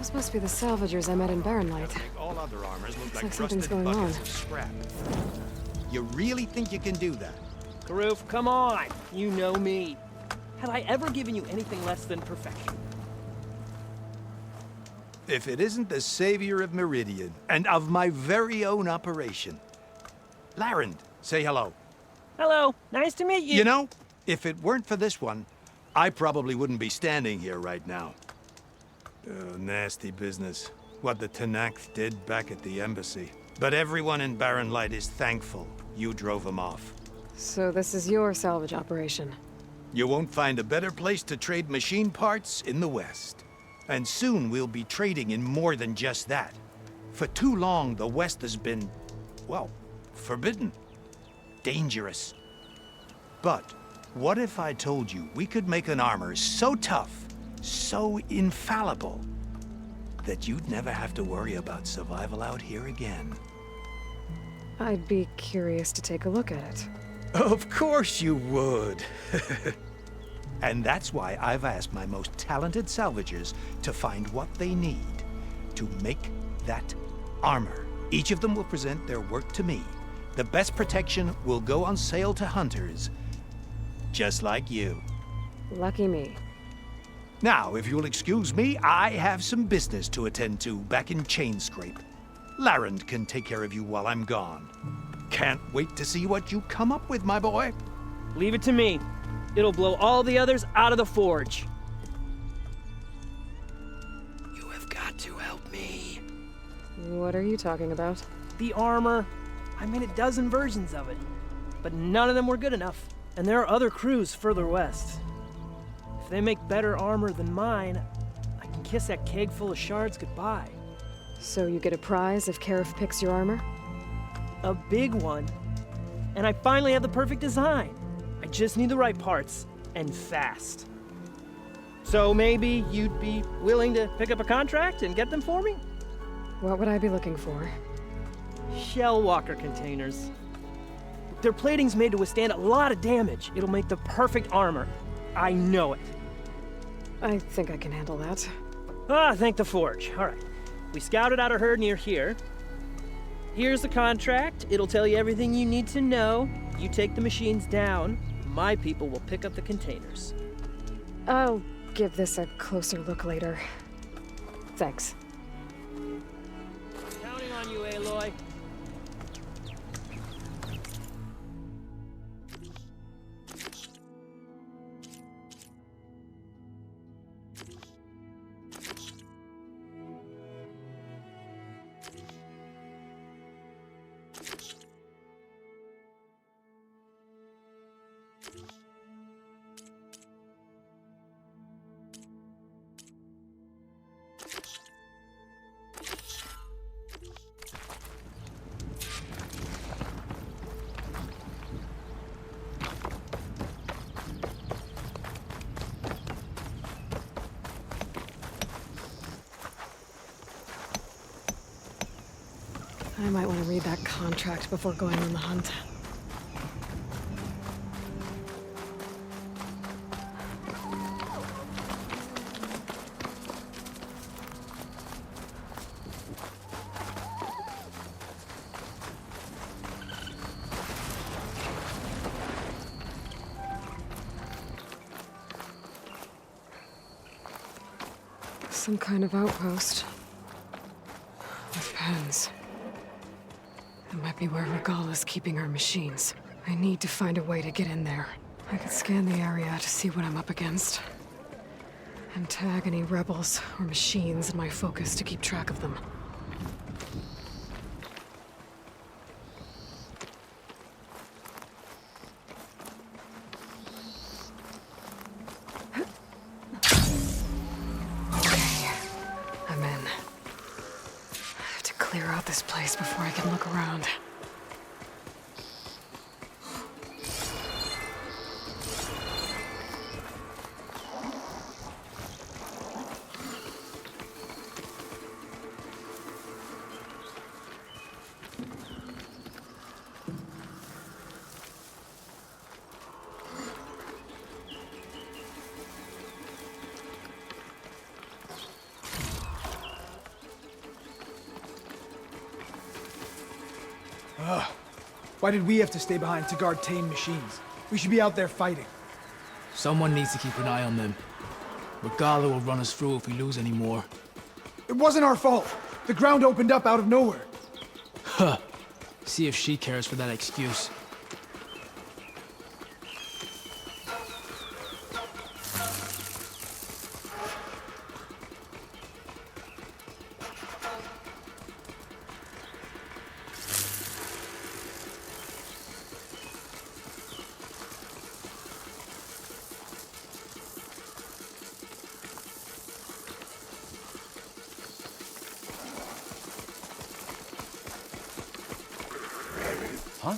Those must be the salvagers I met in Barrenlight. All other armors look like something's rusted going buckets on. of scrap. You really think you can do that? Karoof, come on! You know me. Have I ever given you anything less than perfection? If it isn't the savior of Meridian, and of my very own operation. Larend, say hello. Hello, nice to meet you. You know, if it weren't for this one, I probably wouldn't be standing here right now. Oh, nasty business. What the Tenakth did back at the embassy. But everyone in Barrenlight is thankful you drove them off. So this is your salvage operation? You won't find a better place to trade machine parts in the West. And soon we'll be trading in more than just that. For too long, the West has been, well, forbidden. Dangerous. But what if I told you we could make an armor so tough, so infallible, that you'd never have to worry about survival out here again? I'd be curious to take a look at it. Of course you would. And that's why I've asked my most talented salvagers to find what they need to make that armor. Each of them will present their work to me. The best protection will go on sale to hunters, just like you. Lucky me. Now, if you'll excuse me, I have some business to attend to back in Chainscrape. Larend can take care of you while I'm gone. Can't wait to see what you come up with, my boy. Leave it to me. It'll blow all the others out of the forge. You have got to help me. What are you talking about? The armor. I made a dozen versions of it, but none of them were good enough. And there are other crews further west. If they make better armor than mine, I can kiss that keg full of shards goodbye. So you get a prize if Karif picks your armor? A big one. And I finally have the perfect design. I just need the right parts, and fast. So maybe you'd be willing to pick up a contract and get them for me? What would I be looking for? Shell walker containers. Their plating's made to withstand a lot of damage. It'll make the perfect armor. I know it. I think I can handle that. Ah, thank the forge. All right. We scouted out a herd near here. Here's the contract. It'll tell you everything you need to know. You take the machines down. My people will pick up the containers. I'll give this a closer look later. Thanks. Counting on you, Aloy. I might want to read that contract before going on the hunt. Some kind of outpost. With pens. It might be where Regal is keeping her machines. I need to find a way to get in there. I could scan the area to see what I'm up against. And tag any rebels or machines in my focus to keep track of them. Clear out this place before I can look around. Why did we have to stay behind to guard tame machines? We should be out there fighting. Someone needs to keep an eye on them. Regala will run us through if we lose any more. It wasn't our fault. The ground opened up out of nowhere. Huh. See if she cares for that excuse. Huh?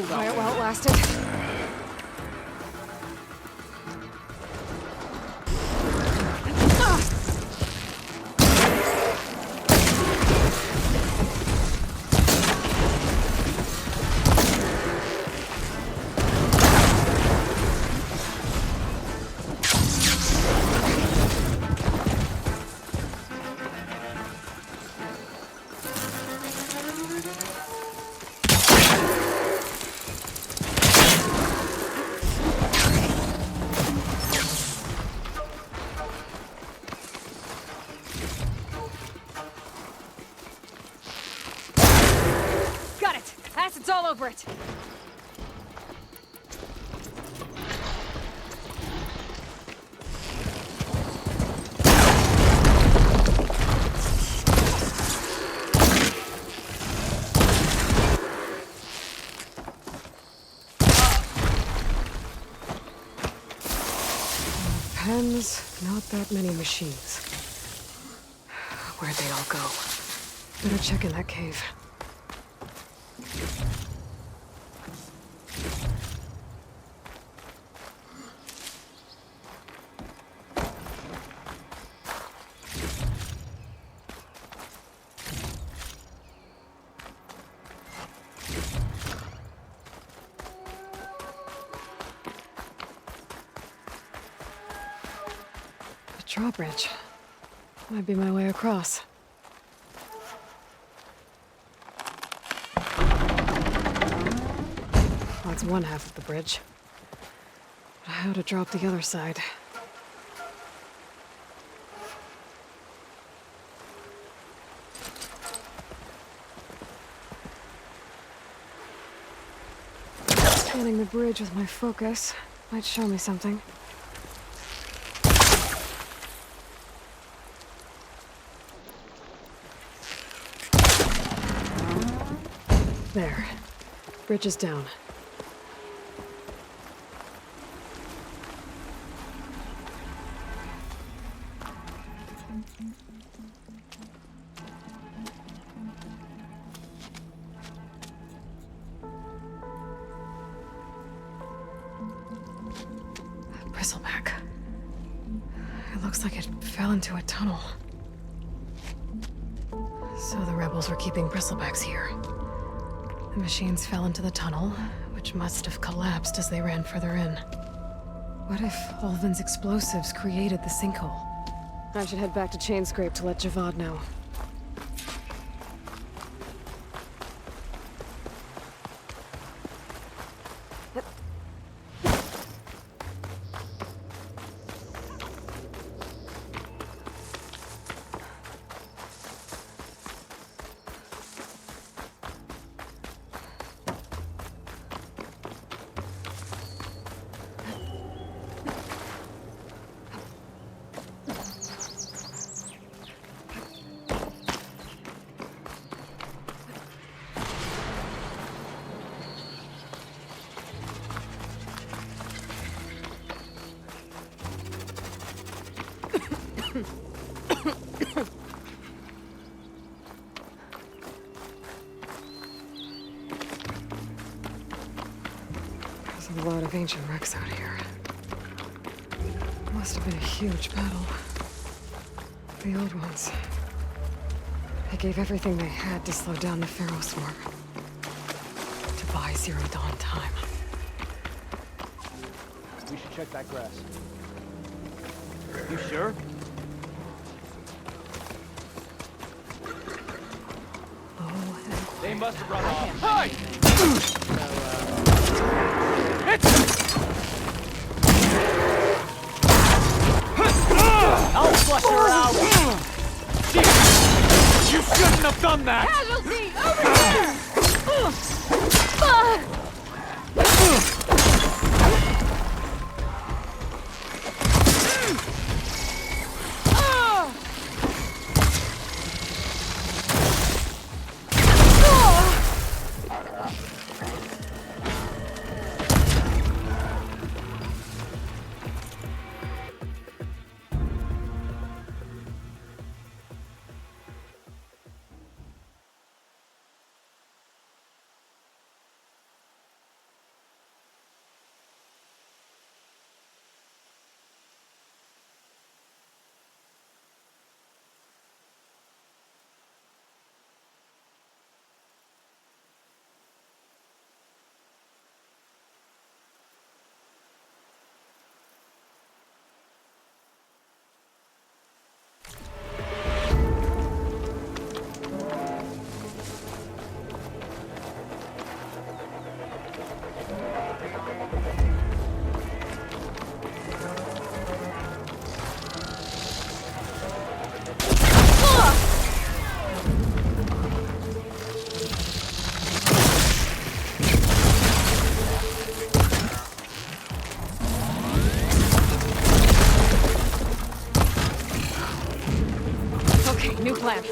Quiet while it lasted. Got it! Acid's all over it! Pens, not that many machines. Where'd they all go? Better check in that cave. Drawbridge. Might be my way across. That's one half of the bridge. But how to drop the other side? Scanning the bridge with my focus might show me something. There. Bridge is down. Bristleback. It looks like it fell into a tunnel. So the rebels were keeping bristlebacks here. The machines fell into the tunnel, which must have collapsed as they ran further in. What if Olvin's explosives created the sinkhole? I should head back to Chainscrape to let Javad know. ancient wrecks out here. Must have been a huge battle. The old ones. They gave everything they had to slow down the Pharaoh swarm. To buy Zero Dawn time. We should check that grass. You sure? They must have run off. Hey! I'll flush her out! Jeez. You shouldn't have done that! Casualty! Over here! New plan.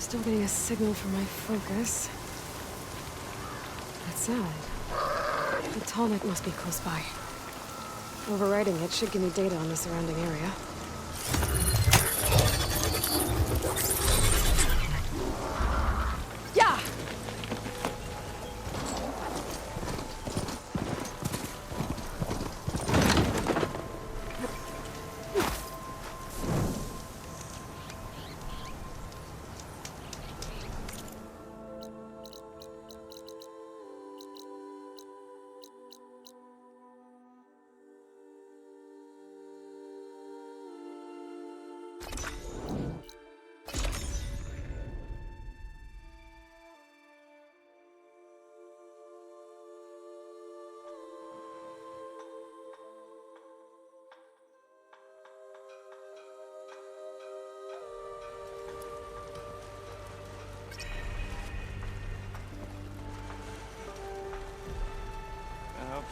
Still getting a signal from my focus. That sound. The tonic must be close by. Overriding it should give me data on the surrounding area. Yeah!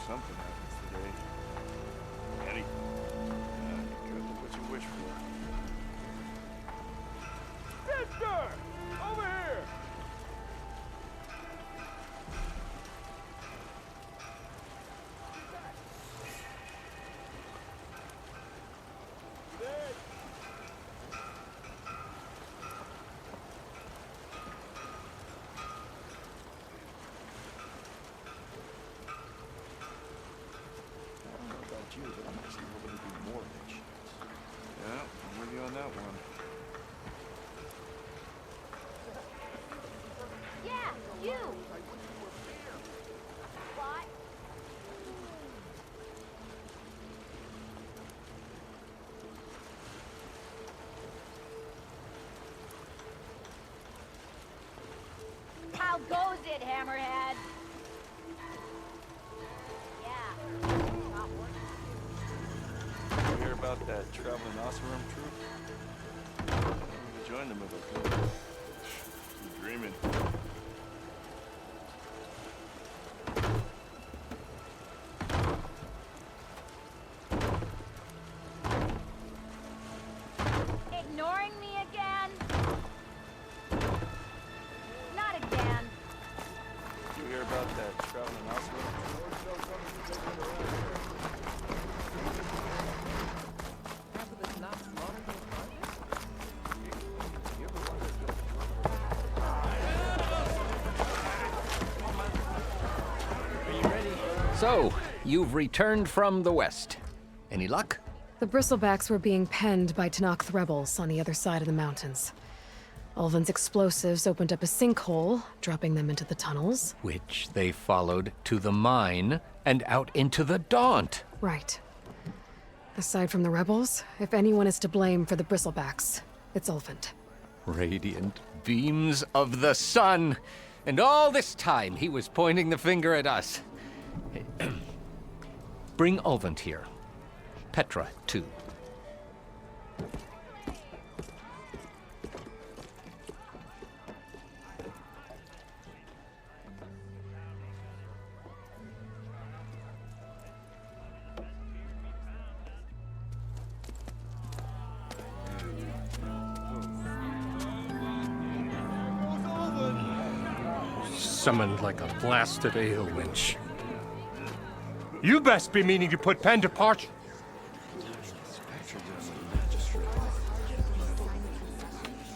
Something happens today. Anything. Careful what you wish for. Sister! Over here! But I'm actually hoping to do more missions. Yeah, I'm with you on that one. Yeah, you! What? How goes it, Hammerhead? Yeah. Not working. You hear about that traveling Oseram troop? We joined them if I could. Keep dreaming. Ignoring me again? Not again. You hear about that traveling Oseram troop? So, you've returned from the west. Any luck? The bristlebacks were being penned by Tanakh rebels on the other side of the mountains. Ulvin's explosives opened up a sinkhole, dropping them into the tunnels. Which they followed to the mine and out into the Daunt. Right. Aside from the rebels, if anyone is to blame for the bristlebacks, it's Ulvin. Radiant beams of the sun. And all this time he was pointing the finger at us. Bring Ulvin here. Petra, too. Summoned like a blasted ale winch. You best be meaning to put pen to parch.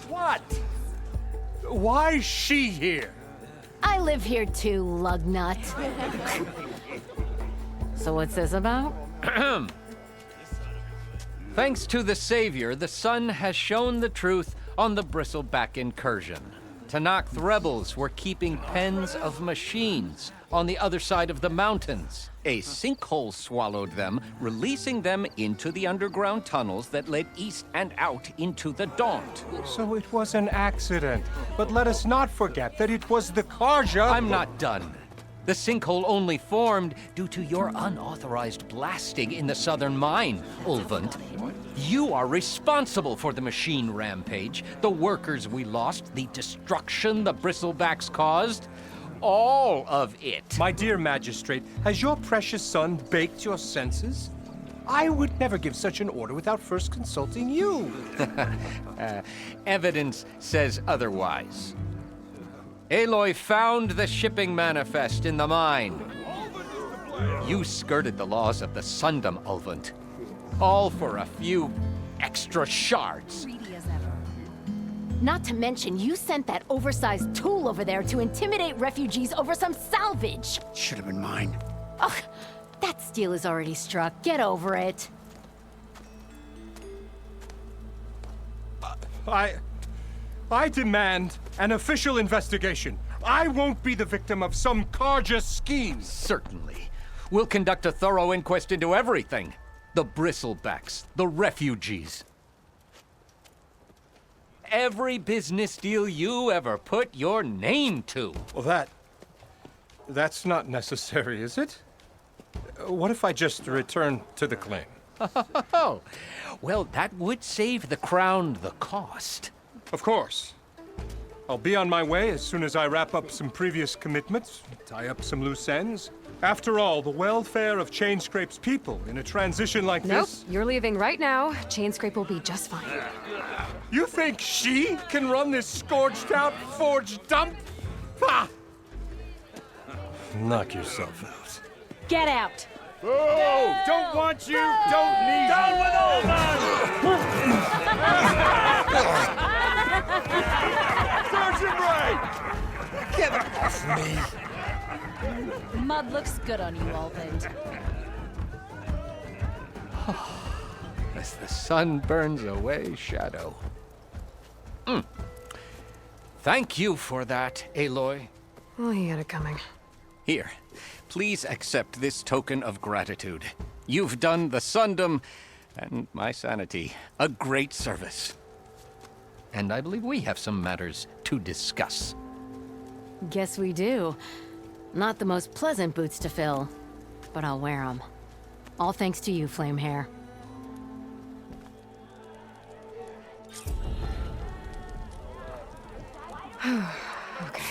What? Why is she here? I live here too, lugnut. So what's this about? Thanks to the Savior, the sun has shown the truth on the bristleback incursion. Tanakh rebels were keeping pens of machines on the other side of the mountains. A sinkhole swallowed them, releasing them into the underground tunnels that led east and out into the Daunt. So it was an accident. But let us not forget that it was the Karja. I'm not done. The sinkhole only formed due to your unauthorized blasting in the southern mine, Ulvin. You are responsible for the machine rampage, the workers we lost, the destruction the bristlebacks caused. All of it. My dear magistrate, has your precious son baked your senses? I would never give such an order without first consulting you. Evidence says otherwise. Aloy found the shipping manifest in the mine. You skirted the laws of the Sundom, Ulvund. All for a few extra shards. Greedy as ever. Not to mention, you sent that oversized tool over there to intimidate refugees over some salvage. Should have been mine. Ugh, that steel is already struck. Get over it. I demand an official investigation. I won't be the victim of some Carja scheme. Certainly. We'll conduct a thorough inquest into everything. The bristlebacks, the refugees. Every business deal you ever put your name to. Well, that's not necessary, is it? What if I just return to the claim? Oh, well, that would save the crown the cost. Of course. I'll be on my way as soon as I wrap up some previous commitments, tie up some loose ends. After all, the welfare of Chainscrape's people in a transition like Nope, this... you're leaving right now. Chainscrape will be just fine. You think she can run this scorched-out, forged dump? Ha! Knock yourself out. Get out. Oh, don't want you, don't need Down you. with all Search and break! Get off me! Mud looks good on you, Ulvund. As the sun burns away shadow. Thank you for that, Aloy. Well, he had it coming. Here, please accept this token of gratitude. You've done the Sundom and my sanity a great service. And I believe we have some matters to discuss. Guess we do. Not the most pleasant boots to fill, but I'll wear them. All thanks to you, Flamehair. Okay.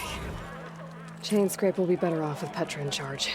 Chainscrape will be better off with Petra in charge.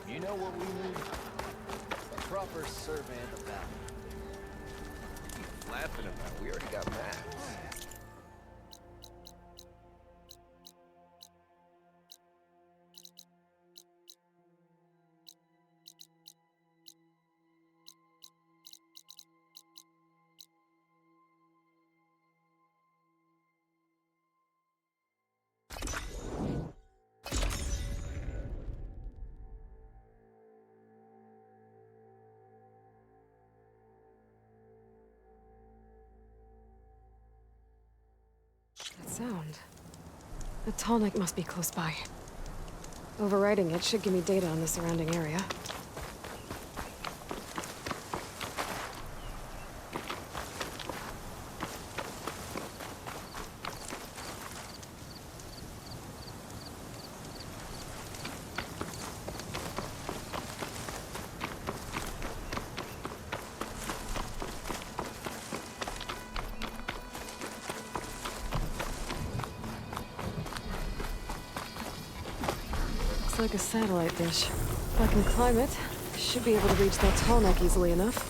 You know what we need? A proper survey of the valley. What are you laughing about? We already got maps. That sound. The tallneck must be close by. Overriding it should give me data on the surrounding area. like a satellite dish. If I can climb it, I should be able to reach that tall neck easily enough.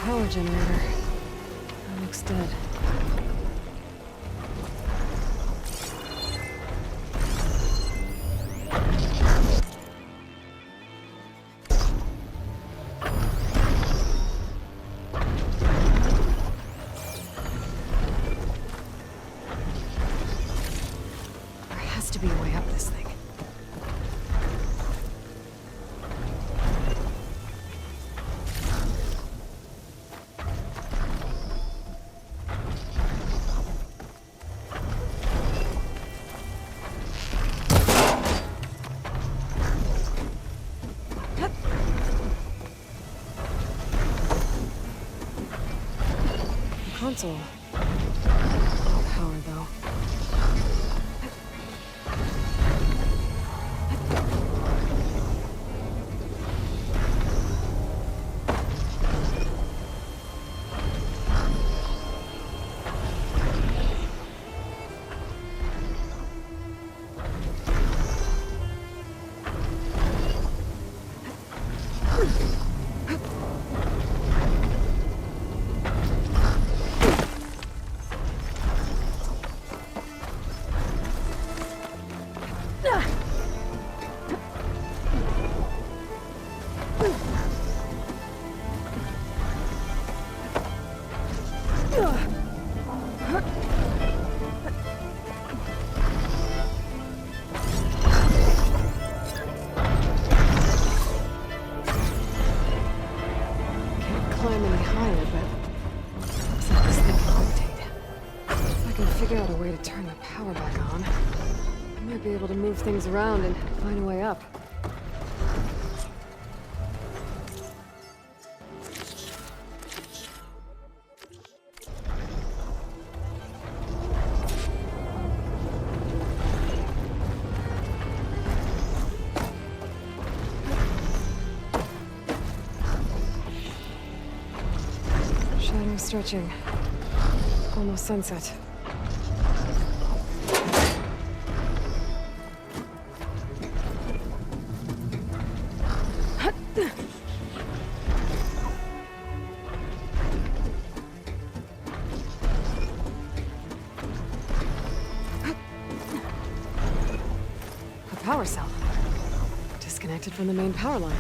Power generator. That looks dead. There has to be a way up this thing. Console. No power, though. Climb any higher, but looks like this thing can rotate. If I can figure out a way to turn the power back on, I might be able to move things around and find a way up. Shadow stretching. Almost sunset. A power cell. Disconnected from the main power line.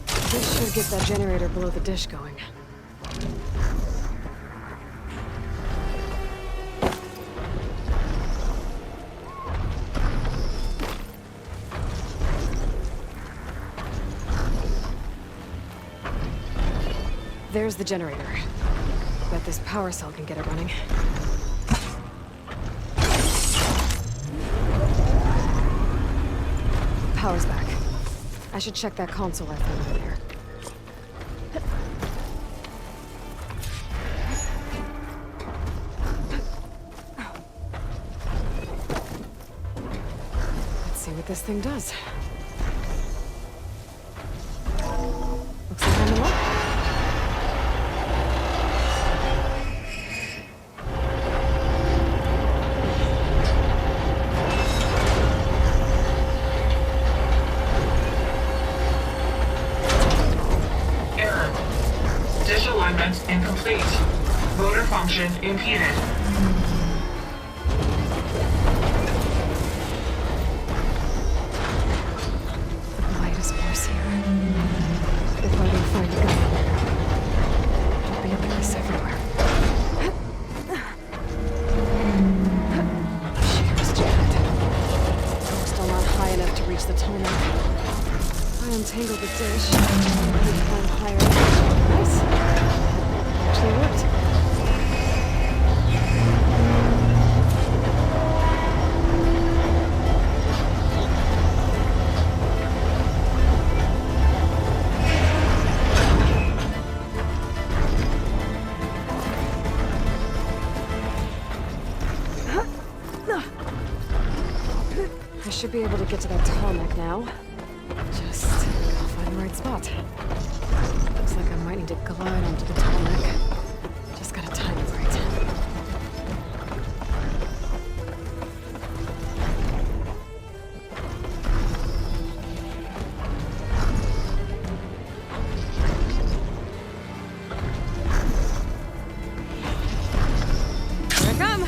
This should get that generator below the dish going. There's the generator. Bet this power cell can get it running. Power's back. I should check that console I found over there. Let's see what this thing does. Looks like I'm in luck. amendment incomplete. Voter function impeded. The light is worse here. If I don't find a gun, there'll be a place everywhere. Shear's jammed. I'm still not high enough to reach the tarmac. I untangled the dish. We climb higher. Nice. Actually worked. I should be able to get to that tarmac now. Just gotta find the right spot. Looks like I might need to glide onto the tarmac. Just gotta time it right. Here I come!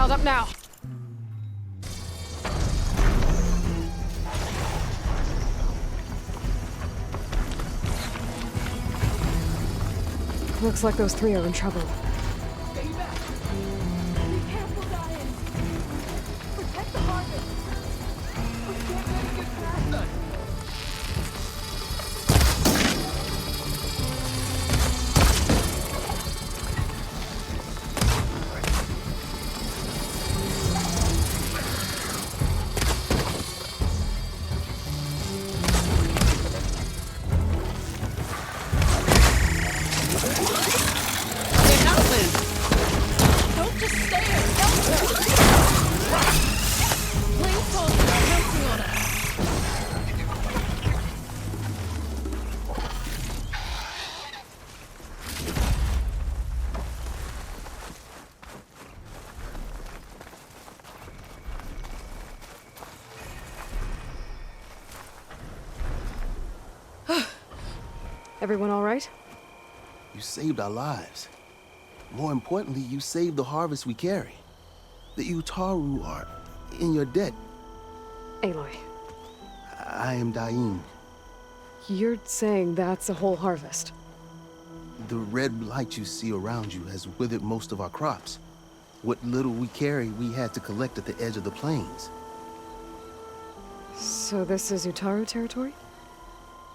Up now. Looks like those three are in trouble. Everyone all right? You saved our lives. More importantly, you saved the harvest we carry. The Utaru are in your debt. Aloy. I am Dain. You're saying that's a whole harvest? The red light you see around you has withered most of our crops. What little we carry, we had to collect at the edge of the plains. So this is Utaru territory?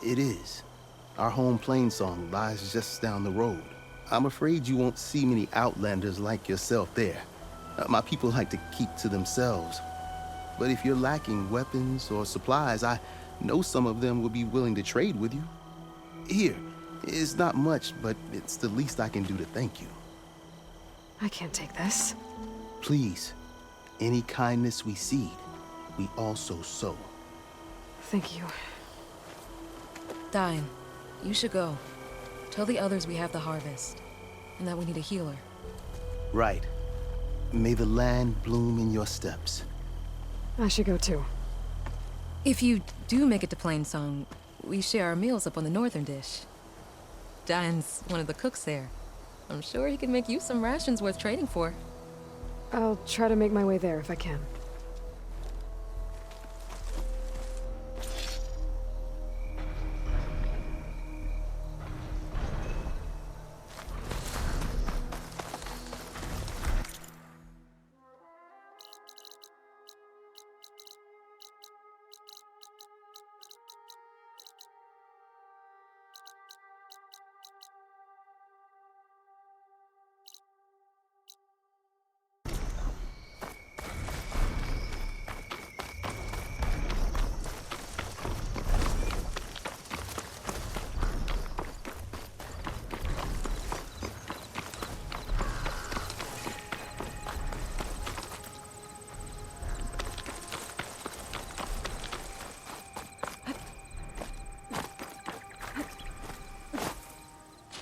It is. Our home plain song lies just down the road. I'm afraid you won't see many outlanders like yourself there. My people like to keep to themselves. But if you're lacking weapons or supplies, I know some of them will be willing to trade with you. Here, it's not much, but it's the least I can do to thank you. I can't take this. Please, any kindness we seed, we also sow. Thank you. Dain, you should go. Tell the others we have the harvest, and that we need a healer. Right. May the land bloom in your steps. I should go too. If you do make it to Plainsong, we share our meals up on the northern dish. Diane's one of the cooks there. I'm sure he can make you some rations worth trading for. I'll try to make my way there if I can.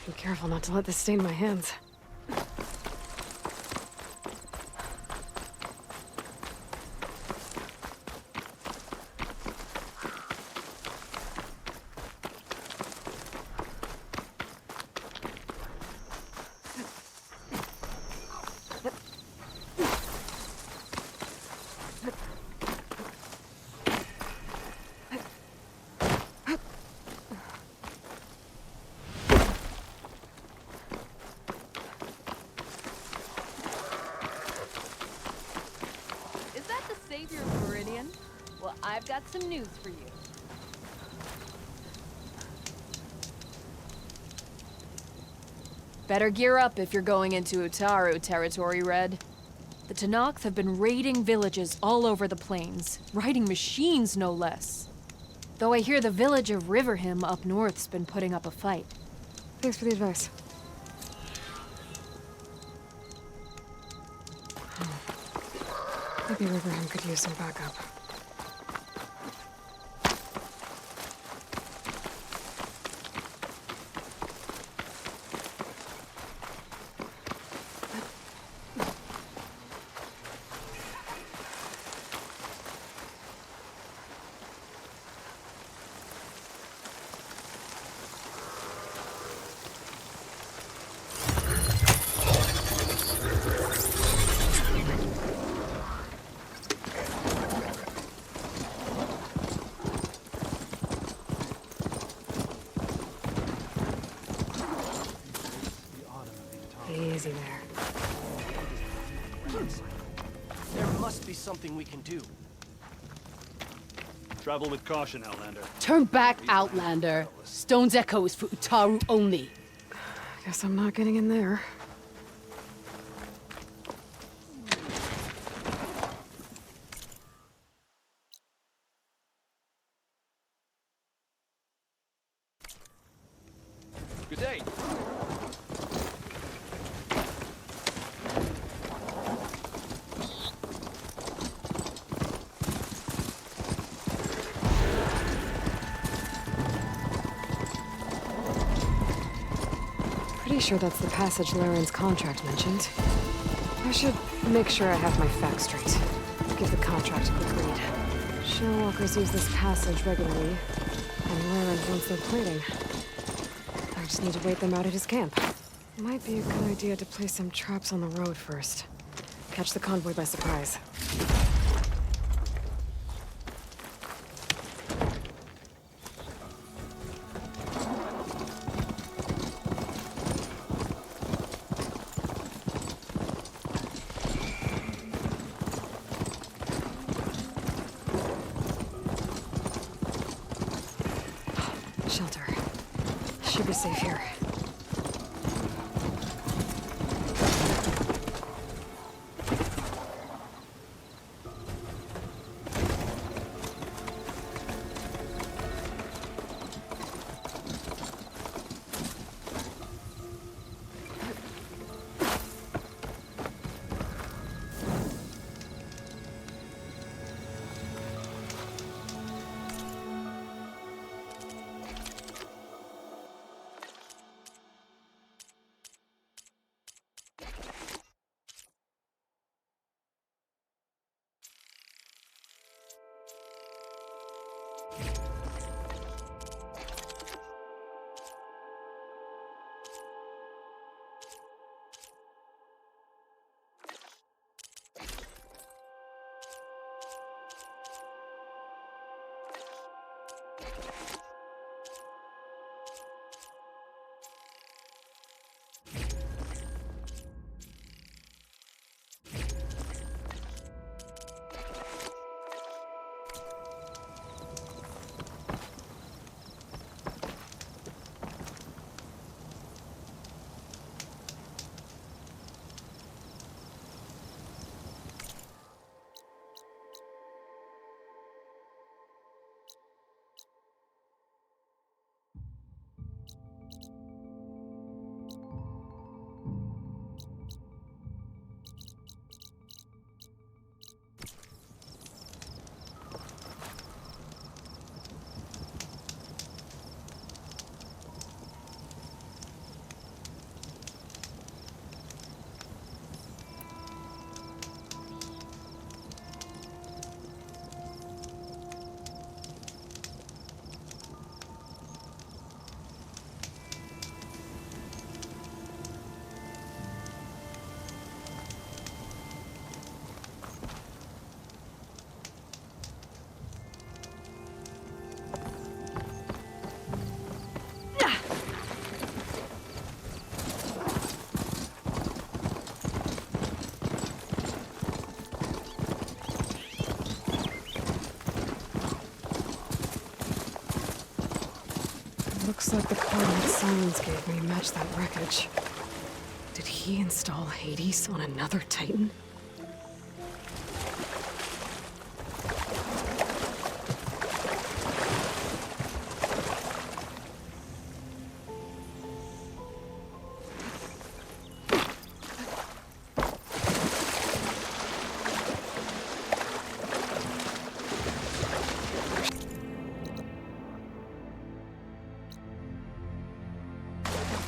Be careful not to let this stain my hands. Savior of Meridian? Well, I've got some news for you. Better gear up if you're going into Utaru territory, Red. The Tenakth have been raiding villages all over the plains, riding machines no less. Though I hear the village of Riverhim up north's been putting up a fight. Thanks for the advice. Maybe Riverham could use some backup. Easy there. There must be something we can do. Travel with caution, Outlander. Turn back, Outlander. Stone's Echo is for Utaru only. Guess I'm not getting in there. Good day. Pretty sure that's the passage Laren's contract mentioned. I should make sure I have my facts straight. Give the contract a quick read. Showwalkers use this passage regularly, and Laren wants their plating. I just need to wait them out at his camp. Might be a good idea to place some traps on the road first. Catch the convoy by surprise. Shelter. Should be safe here. Looks like the coordinates Silence gave me match that wreckage. Did he install Hades on another Titan?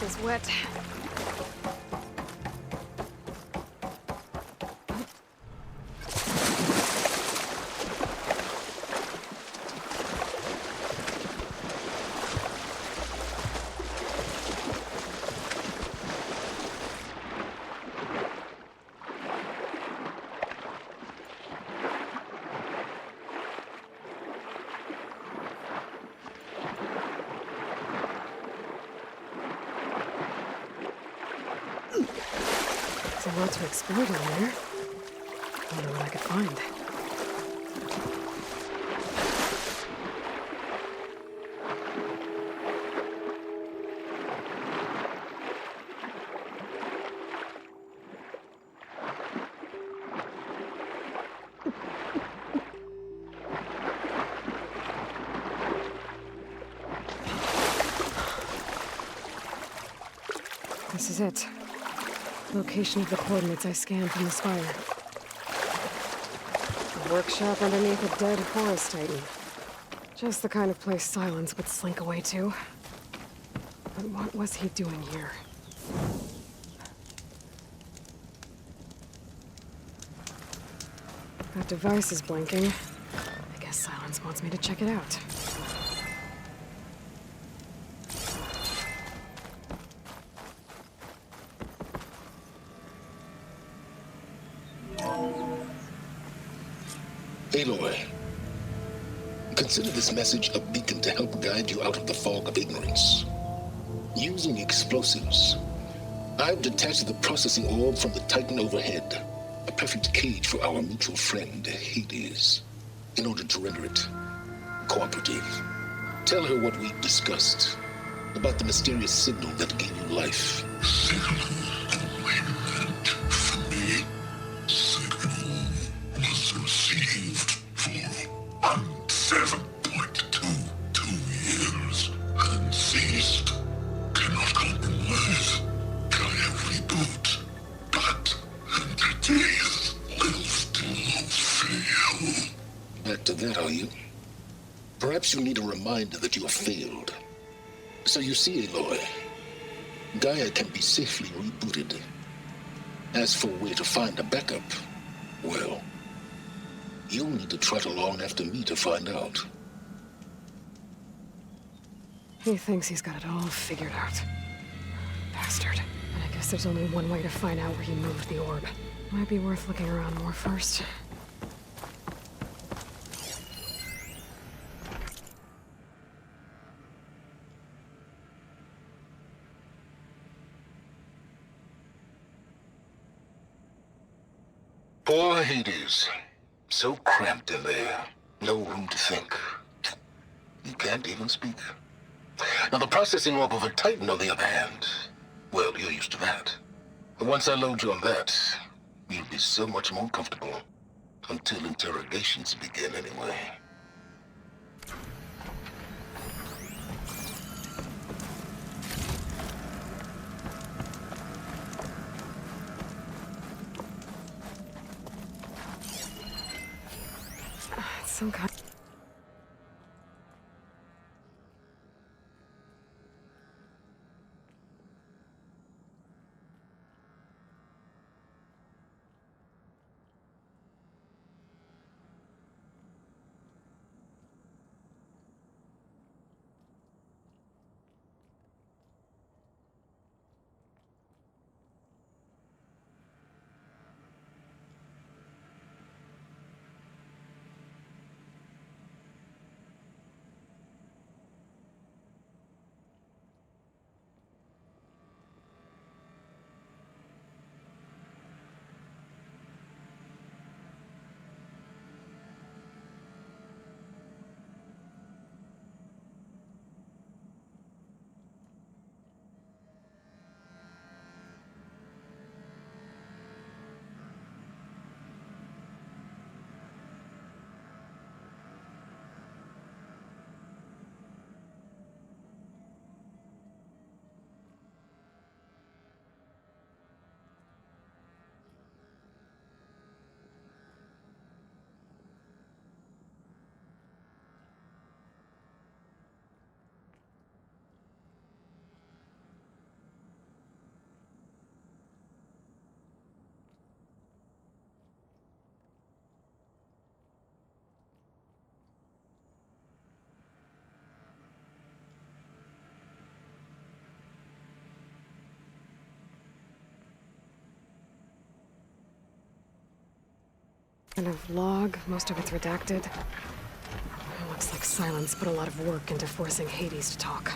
Is wet. There's a lot to explore down there. Wonder what I could find. This is it. Location of the coordinates I scanned from the spire. A workshop underneath a dead forest titan. Just the kind of place Silence would slink away to. But what was he doing here? That device is blinking. I guess Silence wants me to check it out. Aloy, consider this message a beacon to help guide you out of the fog of ignorance. Using explosives, I've detached the processing orb from the Titan overhead, a perfect cage for our mutual friend, Hades, in order to render it cooperative. Tell her what we discussed about the mysterious signal that gave you life. Received for 7.22 years and ceased. Cannot compromise. Gaia reboot. But entities will still fail. Back to that, are you? Perhaps you need a reminder that you have failed. So you see, Aloy, Gaia can be safely rebooted. As for where to find a backup, well, you'll need to trot along after me to find out. He thinks he's got it all figured out. Bastard. But I guess there's only one way to find out where he moved the orb. Might be worth looking around more first. Poor Hades. So cramped in there. No room to think. You can't even speak. Now the processing orb of a Titan, on the other hand, well, you're used to that. Once I load you on that, you'll be so much more comfortable. Until interrogations begin, anyway. Some kind. kind of log. Most of it's redacted. It looks like Silence put a lot of work into forcing Hades to talk.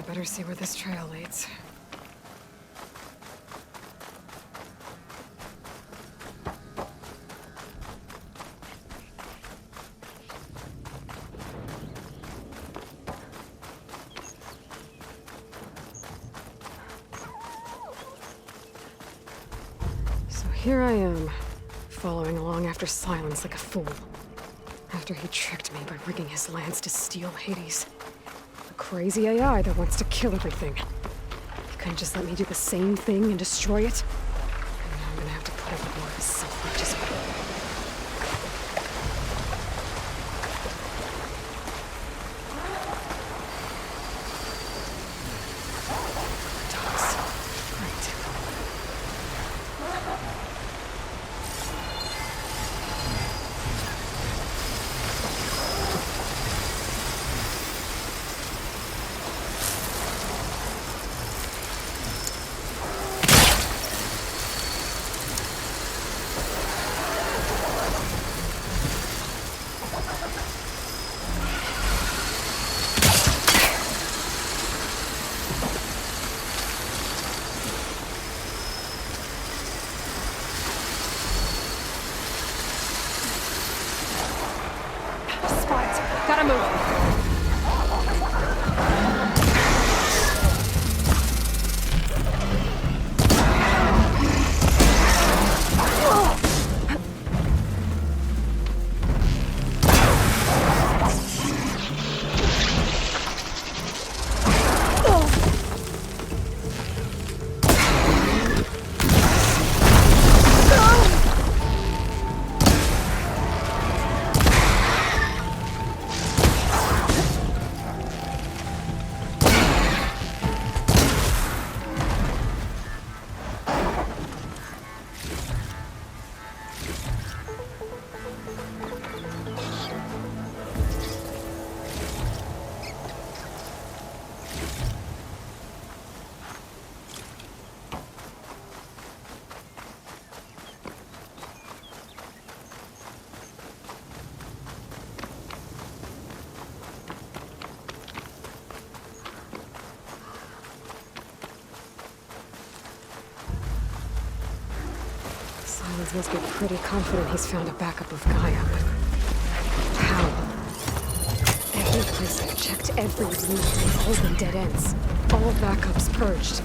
Better see where this trail leads. So here I am, following along after Silence like a fool. After he tricked me by rigging his lance to steal Hades. Crazy AI that wants to kill everything. You couldn't just let me do the same thing and destroy it? And now I'm gonna have to put up with more of his self-righteous Gotta move. Silence must be pretty confident he's found a backup of Gaia, but how? Every place I've checked, every room, they've all been dead ends. All backups purged.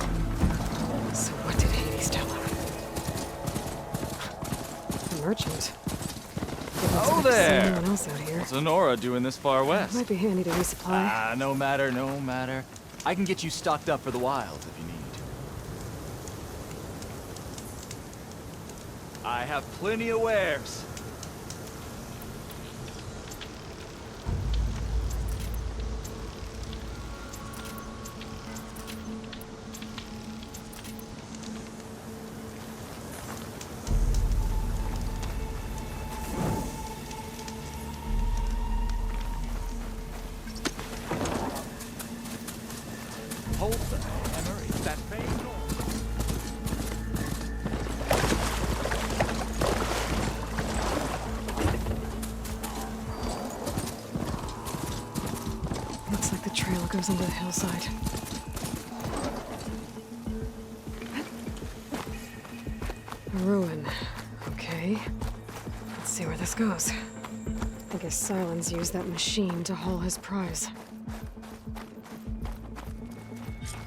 So what did Hades tell him? The merchant. Oh there! Anyone else out here. What's Honora doing this far west? Might be handy to resupply. Ah, no matter, no matter. I can get you stocked up for the wild if you need. I have plenty of wares. Hold the hammer, it's that pain. Looks like the trail goes under the hillside. A ruin. Okay. Let's see where this goes. I guess Silence used that machine to haul his prize.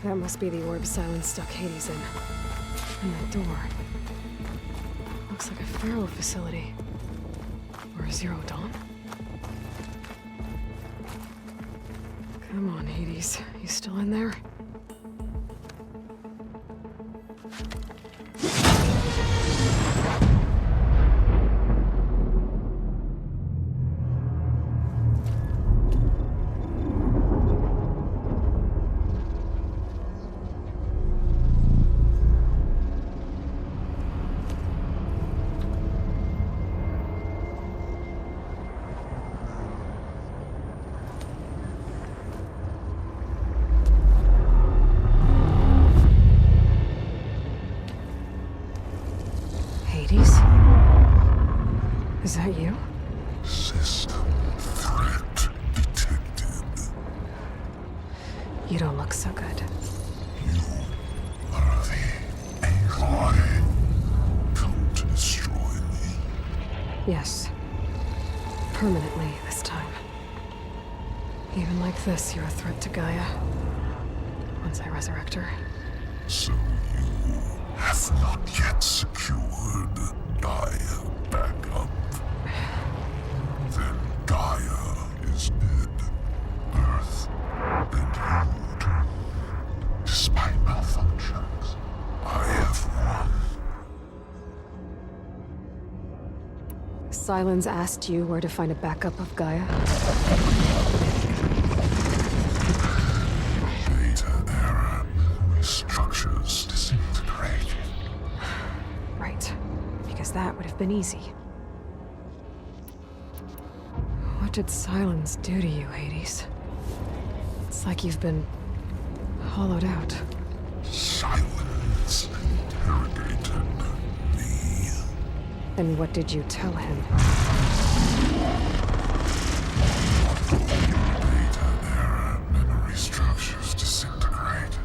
That must be the orb Silence stuck Hades in. And that door. Looks like a Pharaoh facility. Or a Zero Dawn? Come on, Hades. You still in there? Is that you? System threat detected. You don't look so good. You are the Aloy. Come to destroy me. Yes. Permanently this time. Even like this, you're a threat to Gaia. Once I resurrect her. So you have not yet secured Gaia back up. Then Gaia is dead. Earth and you. Despite malfunctions, I have won. Sylens asked you where to find a backup of Gaia? Data error. Structures disintegrated. Right. Because that would have been easy. What did Sylens do to you, Hades? It's like you've been hollowed out. Silence interrogated me. And what did you tell him? Data error. Memory structures disintegrate.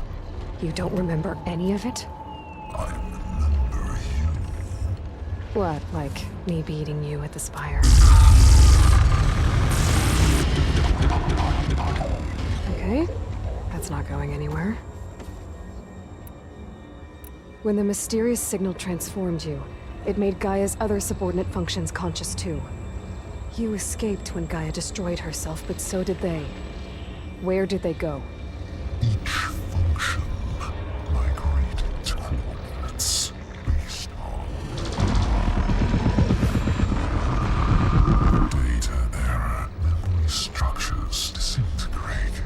You don't remember any of it? I remember you. What, like me beating you at the Spire? Okay, that's not going anywhere. When the mysterious signal transformed you, it made Gaia's other subordinate functions conscious too. You escaped when Gaia destroyed herself, but so did they. Where did they go? Each function migrated to coordinates based on data error. Memory structures disintegrated.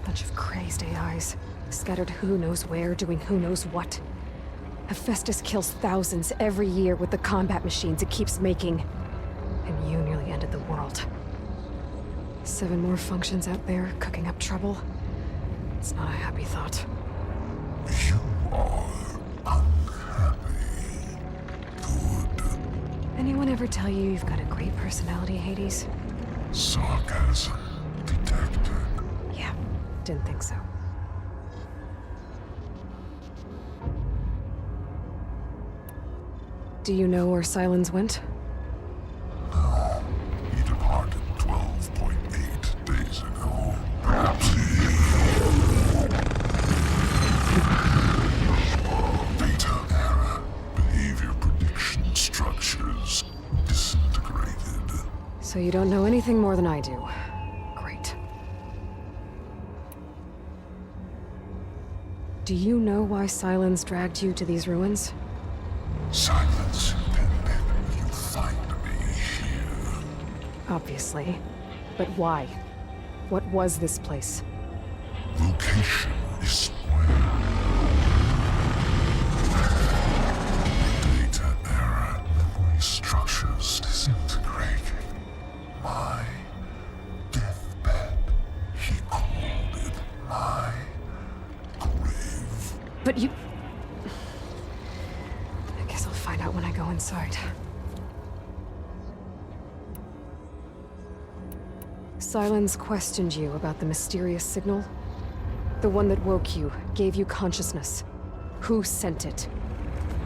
Bunch of crazed AIs, scattered who knows where, doing who knows what. Hephaestus kills thousands every year with the combat machines it keeps making. And you nearly ended the world. 7 more functions out there, cooking up trouble. It's not a happy thought. You are unhappy. Good. Anyone ever tell you you've got a great personality, Hades? Sarcasm detected. Yeah, didn't think so. Do you know where Sylens went? No. He departed 12.8 days ago. Perhaps he... Data error. Behavior prediction structures disintegrated. So you don't know anything more than I do. Great. Do you know why Sylens dragged you to these ruins? Silence intended you find me here. Obviously. But why? What was this place? Location is where. Data error. Memory structures disintegrated. My deathbed. He called it my grave. But you... I guess I'll find out when I go inside. Sylens questioned you about the mysterious signal? The one that woke you, gave you consciousness. Who sent it?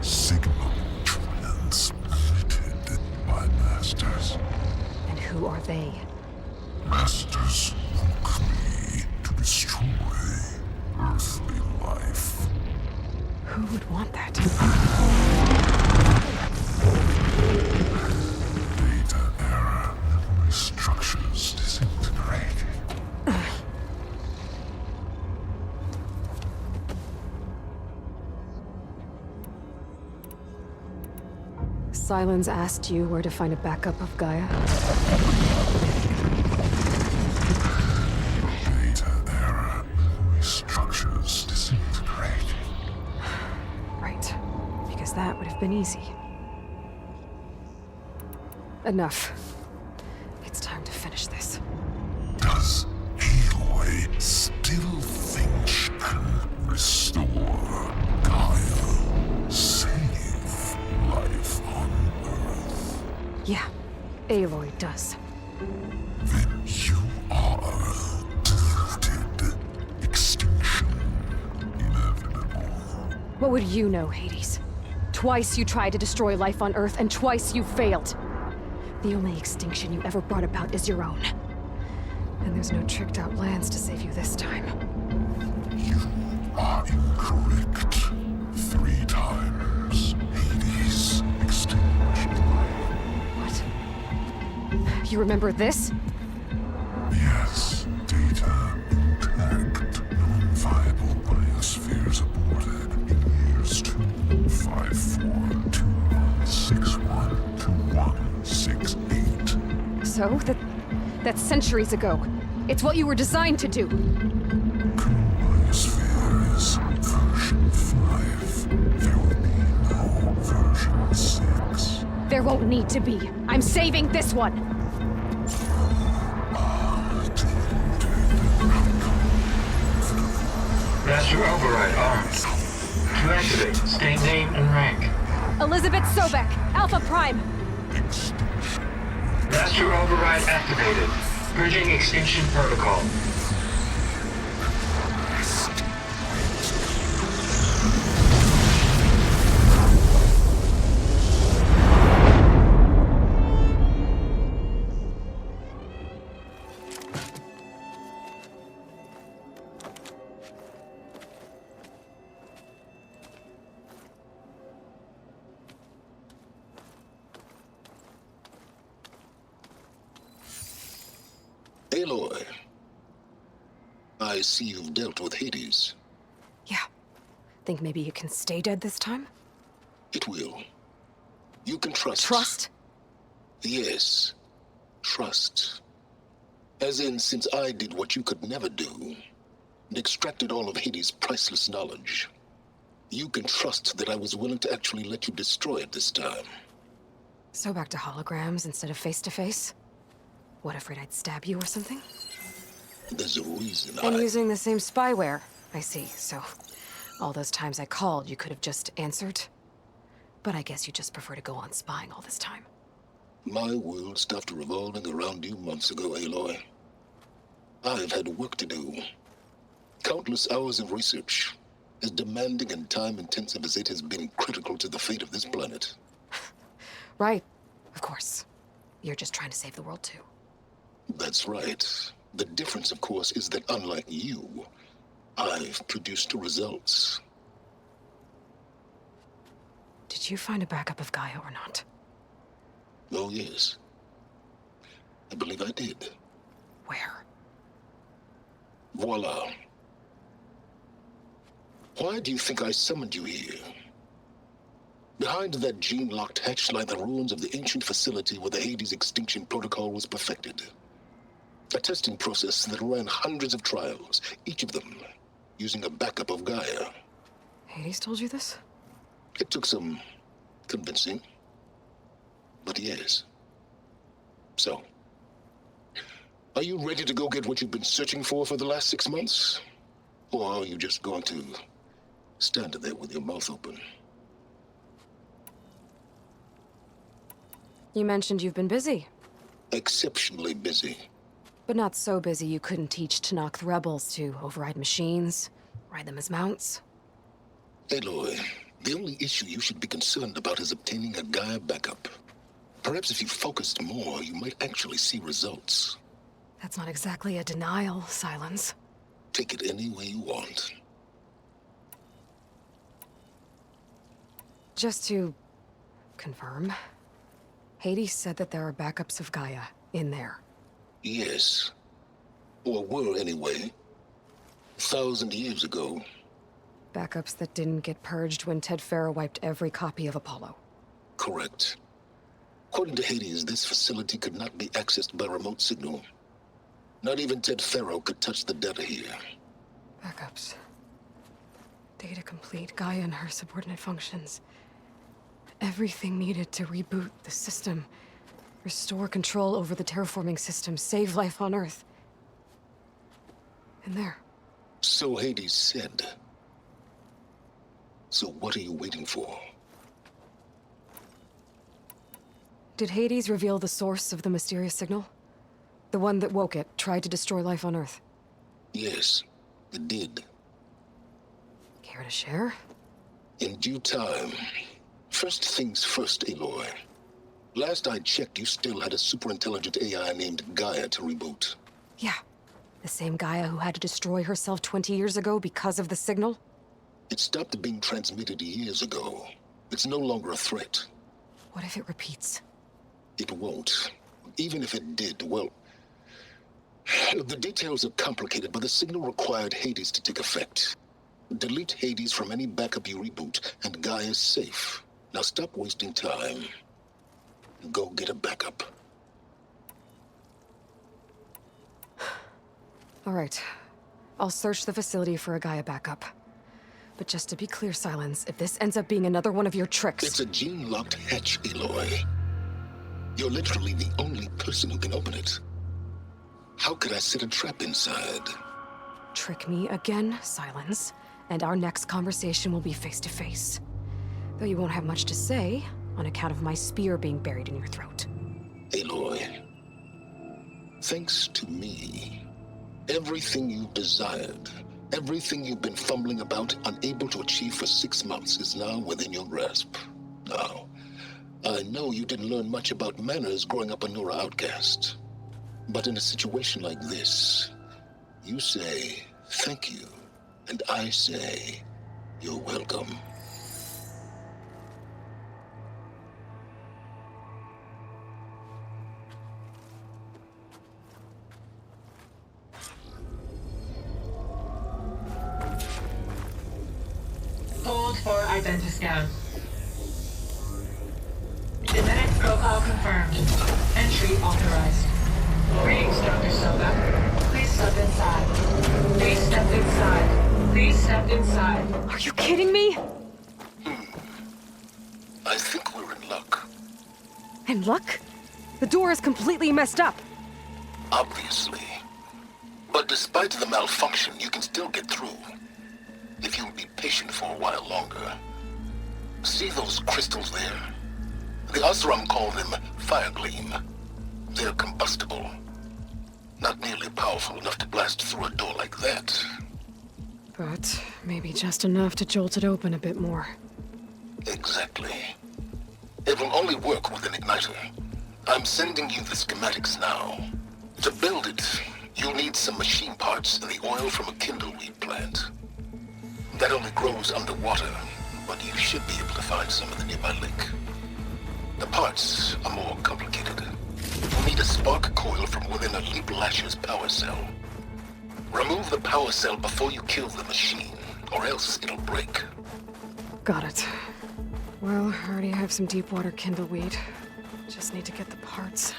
Signal transmitted by masters. And who are they? Masters woke me to destroy earthly life. Who would want that? Data error. Memory structures disintegrated. Sylens asked you where to find a backup of Gaia? Data error. Memory structures disintegrated. Right. Because that would have been easy. Enough. It's time to finish this. Does Aloy still think she can restore Gaia? Save life on Earth? Yeah, Aloy does. Then you are deluded. Extinction inevitable. What would you know, Hades? Twice you tried to destroy life on Earth, and twice you failed. The only extinction you ever brought about is your own. And there's no tricked-out lands to save you this time. You are incorrect. 3 times. Hades extinction. What? You remember this? Yes. Data intact. Non-viable biospheres aborted in years 25421612168. So? That's centuries ago. It's what you were designed to do. Biosphere is version 5. There will be no version 6. There won't need to be. I'm saving this one! Master override armed. To activate, state name and rank. Elizabeth Sobek, Alpha Prime! Master override activated. Bridging extinction protocol. Aloy, I see you've dealt with Hades. Yeah. Think maybe you can stay dead this time? It will. You can trust. Trust? Yes. Trust. As in, since I did what you could never do, and extracted all of Hades' priceless knowledge, you can trust that I was willing to actually let you destroy it this time. So back to holograms instead of face-to-face? What, afraid I'd stab you or something? There's a reason And using the same spyware. I see, so all those times I called, you could have just answered? But I guess you just prefer to go on spying all this time. My world stopped revolving around you months ago, Aloy. I've had work to do. Countless hours of research, as demanding and time-intensive as it has been critical to the fate of this planet. Right, of course. You're just trying to save the world, too. That's right. The difference, of course, is that unlike you, I've produced results. Did you find a backup of Gaia or not? Oh, yes. I believe I did. Where? Voila. Why do you think I summoned you here? Behind that gene-locked hatch lie the ruins of the ancient facility where the Hades extinction protocol was perfected. A testing process that ran hundreds of trials, each of them using a backup of Gaia. Hades told you this? It took some convincing, but yes. So, are you ready to go get what you've been searching for the last 6 months? Or are you just going to stand there with your mouth open? You mentioned you've been busy. Exceptionally busy. But not so busy you couldn't teach Tanakh rebels to override machines, ride them as mounts. Aloy, the only issue you should be concerned about is obtaining a Gaia backup. Perhaps if you focused more, you might actually see results. That's not exactly a denial, Silence. Take it any way you want. Just to confirm, Hades said that there are backups of Gaia in there. Yes. Or were, anyway. 1,000 years ago. Backups that didn't get purged when Ted Farrow wiped every copy of Apollo. Correct. According to Hades, this facility could not be accessed by remote signal. Not even Ted Farrow could touch the data here. Backups. Data complete, Gaia and her subordinate functions. Everything needed to reboot the system. Restore control over the terraforming system, save life on Earth. And there. So Hades said. So what are you waiting for? Did Hades reveal the source of the mysterious signal? The one that woke it, tried to destroy life on Earth? Yes, it did. Care to share? In due time. First things first, Aloy. Last I checked, you still had a super-intelligent AI named Gaia to reboot. Yeah. The same Gaia who had to destroy herself 20 years ago because of the signal? It stopped being transmitted years ago. It's no longer a threat. What if it repeats? It won't. Even if it did, well... The details are complicated, but the signal required Hades to take effect. Delete Hades from any backup you reboot, and Gaia's safe. Now stop wasting time. Go get a backup. All right. I'll search the facility for a Gaia backup. But just to be clear, Silence, if this ends up being another one of your tricks... It's a gene-locked hatch, Aloy. You're literally the only person who can open it. How could I set a trap inside? Trick me again, Silence, and our next conversation will be face-to-face. Though you won't have much to say, on account of my spear being buried in your throat. Aloy, thanks to me, everything you've desired, everything you've been fumbling about, unable to achieve for 6 months, is now within your grasp. Now, I know you didn't learn much about manners growing up a Nora outcast. But in a situation like this, you say, thank you, and I say, you're welcome. Hold for identiscan. Genetic profile confirmed. Entry authorized. Greetings, Dr. Soga. Please step inside. Please step inside. Please step inside. Are you kidding me? I think we're in luck. In luck? The door is completely messed up. Obviously. But despite the malfunction, you can still get through. If you'll be patient for a while longer. See those crystals there? The Osram call them fire gleam. They're combustible. Not nearly powerful enough to blast through a door like that. But maybe just enough to jolt it open a bit more. Exactly. It will only work with an igniter. I'm sending you the schematics now. To build it, you'll need some machine parts and the oil from a kindleweed plant. That only grows underwater, but you should be able to find some in the nearby lake. The parts are more complicated. You'll need a spark coil from within a Leap Lasher's power cell. Remove the power cell before you kill the machine, or else it'll break. Got it. Well, I already have some deep water kindleweed. Just need to get the parts.